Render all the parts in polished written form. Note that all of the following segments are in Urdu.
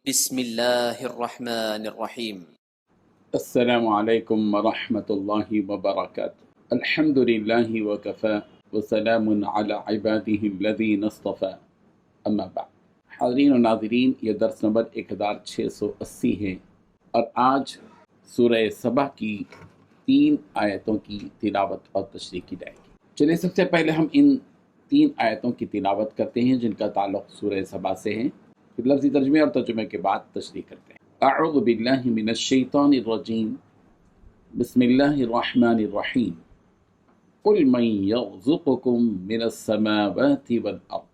بسم اللہ الرحمن الرحیم۔ السلام علیکم ورحمۃ اللہ وبرکاتہ۔ الحمد للہ وکفی وسلام علی عبادہ الذین اصطفی، اما بعد۔ حاضرین و ناظرین، یہ درس نمبر 1680 ہے اور آج سورہ سبا کی 3 آیتوں کی تلاوت اور تشریح کی جائے گی۔ چلیے سب سے پہلے ہم ان 3 آیتوں کی تلاوت کرتے ہیں جن کا تعلق سورہ سبا سے ہے، پھر لفظی ترجمے اور ترجمے کے بعد تشریح کرتے ہیں۔ اعوذ باللہ من الشیطان الرجیم، بسم اللہ الرحمن الرحیم۔ قل من یرزقکم من السماوات والارض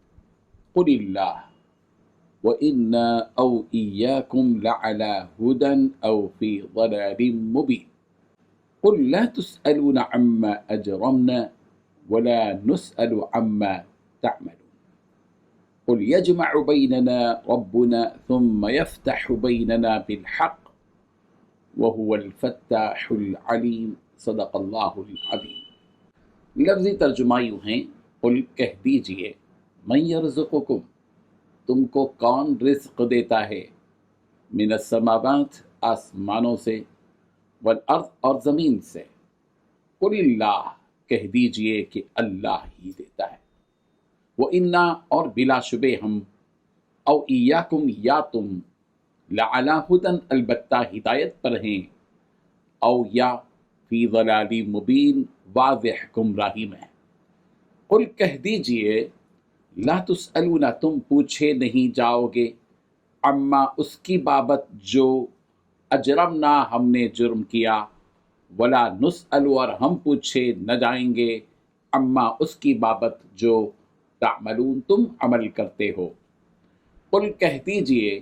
قل اللہ وَإِنَّا أَوْ إِيَّاكُمْ لَعَلَى هُدًى أَوْ فِي ضَلَالٍ مُبِينٍ قُلْ لَا تُسْأَلُونَ عَمَّا أَجْرَمْنَا وَلَا نُسْأَلُ عَمَّا تَعْمَلُونَ قُلْ يَجْمَعُ بَيْنَنَا رَبُّنَا ثُمَّ يَفْتَحُ بَيْنَنَا بِالْحَقِّ وَهُوَ الْفَتَّاحُ الْعَلِيمُ۔ صدق اللہ العظیم۔ لفظی ترجمہ یوں ہیں، قل کہہ دیجئے، من یرزقکم، تم کو کون رزق دیتا ہے، من السماوات، آسمانوں سے، والارض، اور زمین سے، قل اللہ، کہہ دیجئے کہ اللہ ہی دیتا ہے، وَإِنَّا، اور بلا شبہ ہم، او ایاکم، یا تم، لعلی ہدن، البتہ ہدایت پر ہیں، او یا فی ضلال مبین، واضح گمراہی میں۔ قل کہہ دیجئے، لا تسألون، تم پوچھے نہیں جاؤ گے، عما، اس کی بابت جو، اجرمنا، ہم نے جرم کیا، ولا نسأل، اور ہم پوچھے نہ جائیں گے، عما، اس کی بابت جو، تعملون، تم عمل کرتے ہو۔ قل کہہ دیجئے،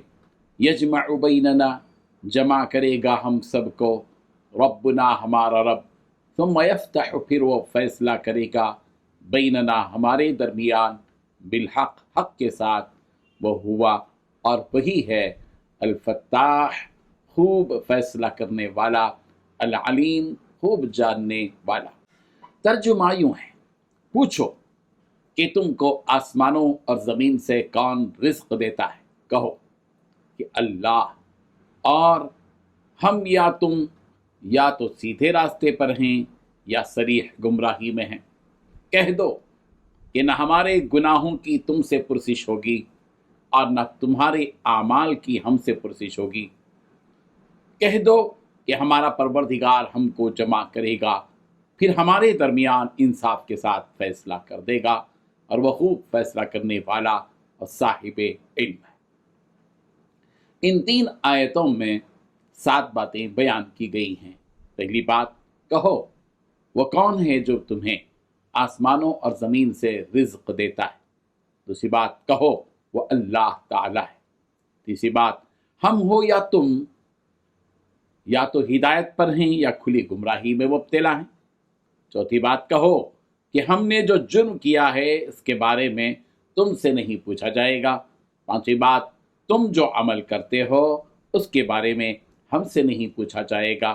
یجمع بیننا، جمع کرے گا ہم سب کو، ربنا، ہمارا رب، ثم یفتح، پھر وہ فیصلہ کرے گا، بیننا، ہمارے درمیان، بالحق، حق کے ساتھ، وہ ہوا، اور وہی ہے، الفتاح، خوب فیصلہ کرنے والا، العلیم، خوب جاننے والا۔ ترجمہ یوں ہے، پوچھو کہ تم کو آسمانوں اور زمین سے کون رزق دیتا ہے، کہو کہ اللہ، اور ہم یا تم یا تو سیدھے راستے پر ہیں یا صریح گمراہی میں ہیں۔ کہہ دو کہ نہ ہمارے گناہوں کی تم سے پرسش ہوگی اور نہ تمہارے اعمال کی ہم سے پرسش ہوگی۔ کہہ دو کہ ہمارا پروردگار ہم کو جمع کرے گا، پھر ہمارے درمیان انصاف کے ساتھ فیصلہ کر دے گا، اور وہ خوب فیصلہ کرنے والا اور صاحب علم ہے۔ ان 3 آیتوں میں 7 باتیں بیان کی گئی ہیں۔ پہلی بات، کہو وہ کون ہے جو تمہیں آسمانوں اور زمین سے رزق دیتا ہے۔ دوسری بات، کہو وہ اللہ تعالی ہے۔ تیسری بات، ہم ہو یا تم، یا تو ہدایت پر ہیں یا کھلی گمراہی میں مبتلا ہیں۔ چوتھی بات، کہو کہ ہم نے جو جرم کیا ہے اس کے بارے میں تم سے نہیں پوچھا جائے گا۔ پانچویں بات، تم جو عمل کرتے ہو اس کے بارے میں ہم سے نہیں پوچھا جائے گا۔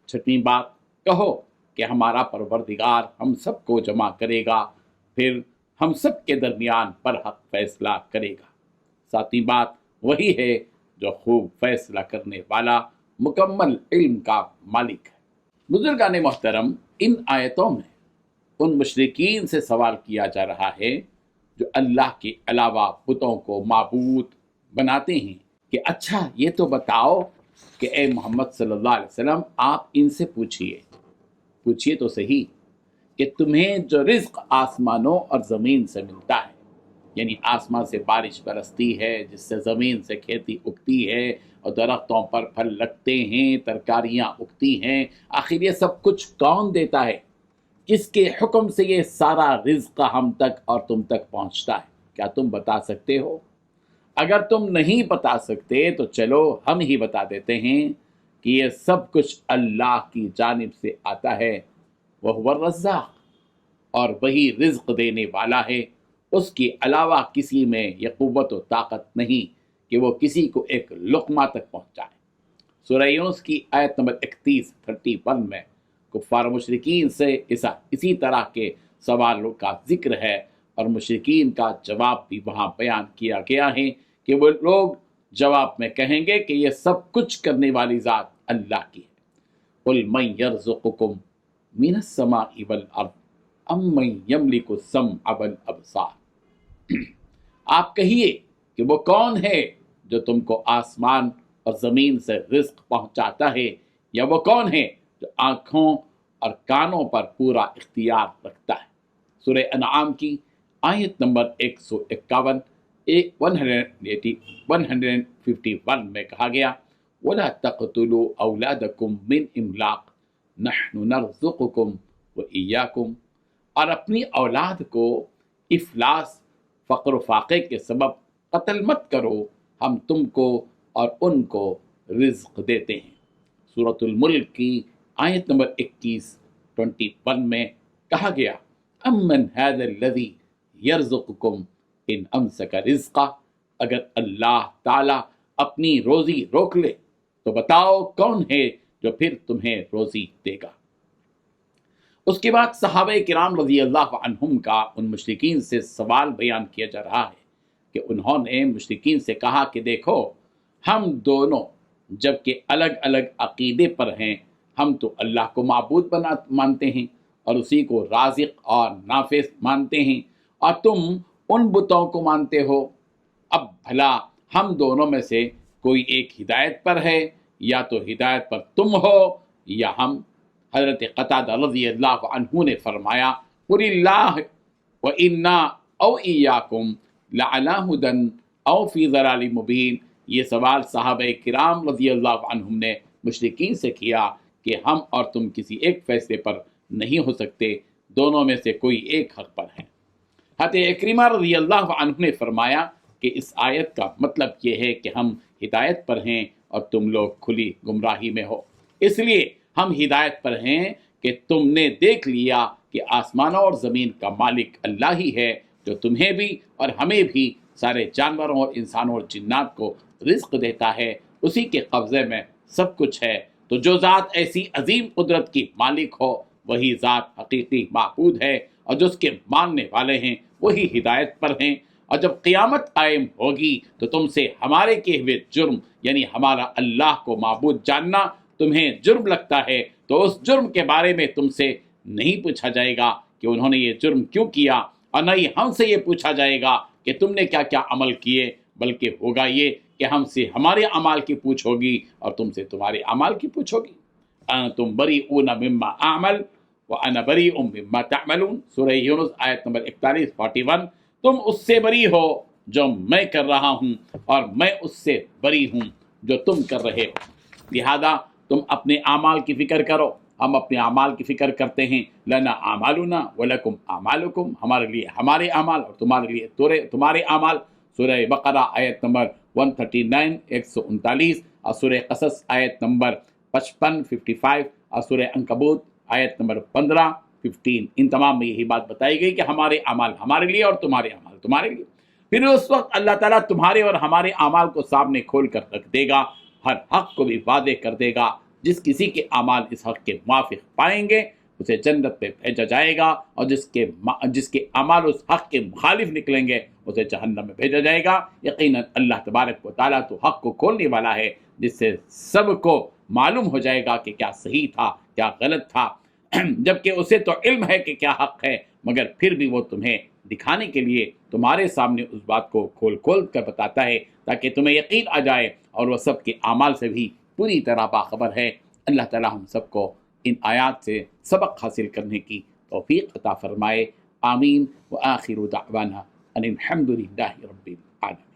چھٹویں بات، کہو کہ ہمارا پروردگار ہم سب کو جمع کرے گا، پھر ہم سب کے درمیان برحق فیصلہ کرے گا۔ ساتویں بات، وہی ہے جو خوب فیصلہ کرنے والا، مکمل علم کا مالک ہے۔ بزرگان محترم، ان آیتوں میں ان مشرکین سے سوال کیا جا رہا ہے جو اللہ کے علاوہ بتوں کو معبود بناتے ہیں، کہ اچھا یہ تو بتاؤ کہ اے محمد صلی اللہ علیہ وسلم، آپ ان سے پوچھئے تو صحیح کہ تمہیں جو رزق آسمانوں اور زمین سے ملتا ہے، یعنی آسمان سے بارش برستی ہے جس سے زمین سے کھیتی اگتی ہے اور درختوں پر پھل لگتے ہیں، ترکاریاں اگتی ہیں، آخر یہ سب کچھ کون دیتا ہے؟ کس کے حکم سے یہ سارا رزق ہم تک اور تم تک پہنچتا ہے؟ کیا تم بتا سکتے ہو؟ اگر تم نہیں بتا سکتے تو چلو ہم ہی بتا دیتے ہیں کہ یہ سب کچھ اللہ کی جانب سے آتا ہے، وہو الرزاق، اور وہی رزق دینے والا ہے، اس کے علاوہ کسی میں یہ قوت و طاقت نہیں کہ وہ کسی کو ایک لقمہ تک پہنچائے۔ سورہ یونس کی آیت نمبر 31 میں کفار مشرکین سے اسی طرح کے سوالوں کا ذکر ہے، اور مشرکین کا جواب بھی وہاں بیان کیا گیا ہے کہ وہ لوگ جواب میں کہیں گے کہ یہ سب کچھ کرنے والی ذات اللہ کی ہے۔ قُلْ مَنْ يَرْزُقُكُمْ مِنَ السَّمَاءِ وَالْأَرْضِ أَمَّنْ يَمْلِكُ السَّمْعَ وَالْأَبْصَارَ، آپ کہیے کہ وہ کون ہے جو تم کو آسمان اور زمین سے رزق پہنچاتا ہے، یا وہ کون ہے جو آنکھوں اور کانوں پر پورا اختیار رکھتا ہے۔ سورہ انعام کی آیت نمبر 151 151 میں کہا گیا وَلَا تَقْتُلُوا أَوْلَادَكُمْ مِنْ إِمْلَاقٍ نَحْنُ نَرْزُقُكُمْ وَإِيَّاكُمْ، اور اپنی اولاد کو افلاس، فقر و فاقے کے سبب قتل مت کرو، ہم تم کو اور ان کو رزق دیتے ہیں۔ سورۃ الملک کی آیت نمبر 21 میں کہا گیا امن هذا الذی یرزقکم ان امسک رزقہ، اگر اللہ تعالی اپنی روزی روک لے تو بتاؤ کون ہے جو پھر تمہیں روزی دے گا۔ اس کے بعد صحابہ کرام رضی اللہ عنہم کا ان مشرکین سے سوال بیان کیا جا رہا ہے کہ انہوں نے مشرکین سے کہا کہ دیکھو، ہم دونوں جبکہ الگ الگ عقیدے پر ہیں، ہم تو اللہ کو معبود مانتے ہیں اور اسی کو رازق اور نافع مانتے ہیں، اور تم ان بتوں کو مانتے ہو، اب بھلا ہم دونوں میں سے کوئی ایک ہدایت پر ہے، یا تو ہدایت پر تم ہو یا ہم۔ حضرت قتادہ رضی اللہ عنہ نے فرمایا قُلِ اللَّهُ وَإِنَّا أَوْ إِيَّاكُمْ لَعَلَىٰ هُدًى أَوْ فِي ضَلَالٍ مُبِينٍ۔ یہ سوال صحابہ کرام رضی اللہ عنہم نے مشرکین سے کیا کہ ہم اور تم کسی ایک فیصلے پر نہیں ہو سکتے، دونوں میں سے کوئی ایک حق پر ہے۔ حضرت اکرمہ رضی اللہ عنہ نے فرمایا کہ اس آیت کا مطلب یہ ہے کہ ہم ہدایت پر ہیں اور تم لوگ کھلی گمراہی میں ہو، اس لیے ہم ہدایت پر ہیں کہ تم نے دیکھ لیا کہ آسمانوں اور زمین کا مالک اللہ ہی ہے، جو تمہیں بھی اور ہمیں بھی، سارے جانوروں اور انسانوں اور جنات کو رزق دیتا ہے، اسی کے قبضے میں سب کچھ ہے۔ تو جو ذات ایسی عظیم قدرت کی مالک ہو وہی ذات حقیقی معبود ہے، اور جو اس کے ماننے والے ہیں وہی ہدایت پر ہیں۔ اور جب قیامت قائم ہوگی تو تم سے ہمارے کیے ہوئے جرم، یعنی ہمارا اللہ کو معبود جاننا تمہیں جرم لگتا ہے، تو اس جرم کے بارے میں تم سے نہیں پوچھا جائے گا کہ انہوں نے یہ جرم کیوں کیا، اور نہ ہی ہم سے یہ پوچھا جائے گا کہ تم نے کیا کیا عمل کیے، بلکہ ہوگا یہ کہ ہم سے ہمارے اعمال کی پوچھ ہوگی اور تم سے تمہارے اعمال کی پوچھ ہوگی۔ انتم بریئون مما اعمل وانا بریء مما تعملون، سورہ یونس آیت نمبر 41 تم اس سے بری ہو جو میں کر رہا ہوں، اور میں اس سے بری ہوں جو تم کر رہے ہو، لہذا تم اپنے اعمال کی فکر کرو، ہم اپنے اعمال کی فکر کرتے ہیں۔ لنا اعمالنا ولکم اعمالکم، ہمارے لیے ہمارے اعمال اور تمہارے لیے تمہارے اعمال، سورہ بقرہ آیت نمبر 139 139، اور سورہ قصص آیت نمبر 55 55، اور سورہ عنکبوت آیت نمبر 15 15، ان تمام میں یہی بات بتائی گئی کہ ہمارے اعمال ہمارے لیے اور تمہارے اعمال تمہارے لیے۔ پھر اس وقت اللہ تعالیٰ تمہارے اور ہمارے اعمال کو سامنے کھول کر رکھ دے گا، ہر حق کو بھی واضح کر دے گا۔ جس کسی کے اعمال اس حق کے موافق پائیں گے اسے جنت میں بھیجا جائے گا، اور جس کے اعمال اس حق کے مخالف نکلیں گے اسے جہنم میں بھیجا جائے گا۔ یقیناً اللہ تبارک و تعالیٰ تو حق کو کھولنے والا ہے، جس سے سب کو معلوم ہو جائے گا کہ کیا صحیح تھا کیا غلط تھا، جبکہ اسے تو علم ہے کہ کیا حق ہے، مگر پھر بھی وہ تمہیں دکھانے کے لیے تمہارے سامنے اس بات کو کھول کھول کر بتاتا ہے تاکہ تمہیں یقین آ جائے، اور وہ سب کے اعمال سے بھی پوری طرح باخبر ہے۔ اللہ تعالیٰ ہم سب کو ان آیات سے سبق حاصل کرنے کی توفیق عطا فرمائے۔ آمین۔ وآخر دعوانا ان الحمد للہ رب العالمین۔